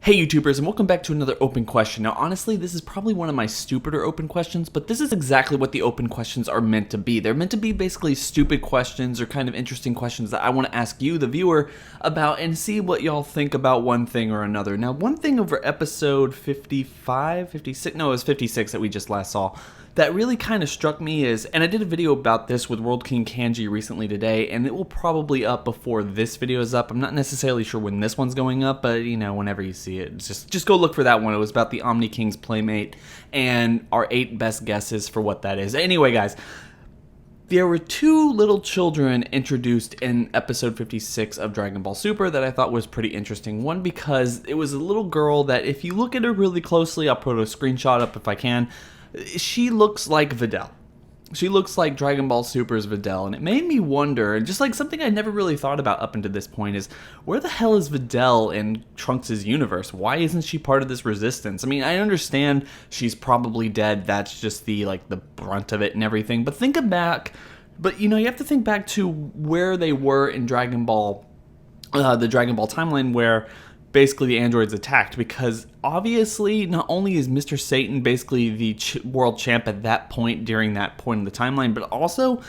Hey YouTubers, and welcome back to another open question. Now honestly, this is probably one of my stupider open questions, but this is exactly what the open questions are meant to be. They're meant to be basically stupid questions or kind of interesting questions that I want to ask you, the viewer, about and see what y'all think about one thing or another. Now one thing over episode 55, 56, no it was 56 that we just last saw, that really kind of struck me is, and I did a video about this with World King Kanji recently today, and it will probably up before this video is up. I'm not necessarily sure when this one's going up, but you know, whenever you see it, just go look for that one. It was about the Omni King's Playmate and our 8 best guesses for what that is. Anyway, guys, there were 2 little children introduced in episode 56 of Dragon Ball Super that I thought was pretty interesting. One, because it was a little girl that if you look at her really closely, I'll put a screenshot up if I can, she looks like Videl. She looks like Dragon Ball Super's Videl, and it made me wonder, just like something I never really thought about up until this point, is where the hell is Videl in Trunks' universe? Why isn't she part of this resistance? I mean, I understand she's probably dead, that's just the brunt of it and everything, but think back, you know, you have to think back to where they were in Dragon Ball, the Dragon Ball timeline where basically the androids attacked, because obviously not only is Mr. Satan basically the world champ at that point during that point in the timeline, but also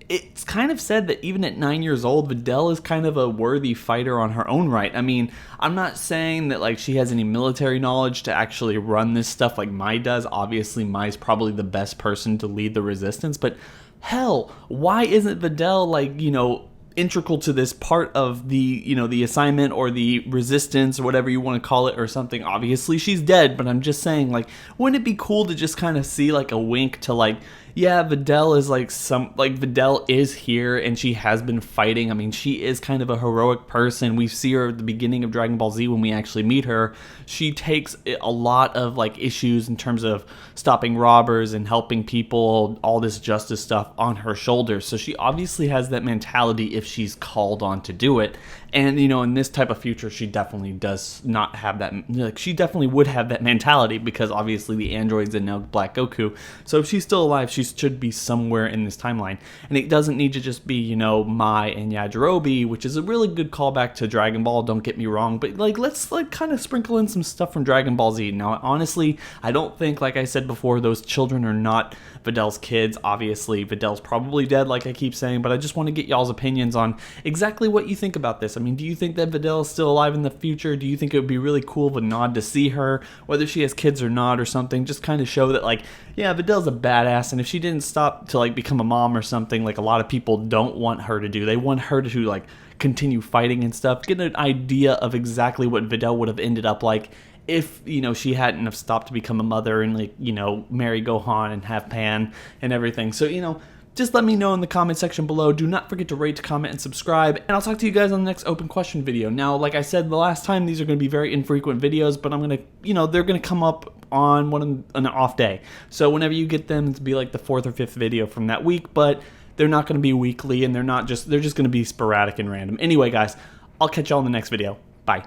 it's kind of said that even at 9 years old, Videl is kind of a worthy fighter on her own right. I mean, I'm not saying that like she has any military knowledge to actually run this stuff like Mai does. Obviously Mai's probably the best person to lead the resistance, but hell, why isn't Videl like, you know, integral to this part of the, you know, the assignment or the resistance or whatever you want to call it or something? Obviously she's dead, but I'm just saying, like, wouldn't it be cool to just kind of see like a wink to like, yeah, Videl is like Videl is here and she has been fighting. I mean, she is kind of a heroic person. We see her at the beginning of Dragon Ball Z when we actually meet her. She takes a lot of like issues in terms of stopping robbers and helping people, all this justice stuff on her shoulders. So she obviously has that mentality if she's called on to do it. And, you know, in this type of future, she definitely does not have that, like, she definitely would have that mentality because obviously the androids and now Black Goku. So if she's still alive, she should be somewhere in this timeline. And it doesn't need to just be, you know, Mai and Yajirobe, which is a really good callback to Dragon Ball, don't get me wrong. But, like, let's, like, kind of sprinkle in some stuff from Dragon Ball Z. Now, honestly, I don't think, like I said before, those children are not Videl's kids. Obviously, Videl's probably dead, like I keep saying, but I just want to get y'all's opinions on exactly what you think about this. I mean, do you think that Videl is still alive in the future? Do you think it would be really cool of a nod to see her, whether she has kids or not or something, just kind of show that, like, yeah, Videl's a badass, and if she didn't stop to, like, become a mom or something, like a lot of people don't want her to do, they want her to, like, continue fighting and stuff, get an idea of exactly what Videl would have ended up like if, you know, she hadn't have stopped to become a mother and, like, you know, marry Gohan and have Pan and everything. So, you know, just let me know in the comment section below. Do not forget to rate, comment, and subscribe. And I'll talk to you guys on the next open question video. Now, like I said the last time, these are going to be very infrequent videos, but I'm going to, you know, they're going to come up on an off day. So whenever you get them, it's be like the 4th or 5th video from that week, but they're not going to be weekly, and they're just going to be sporadic and random. Anyway, guys, I'll catch y'all in the next video. Bye.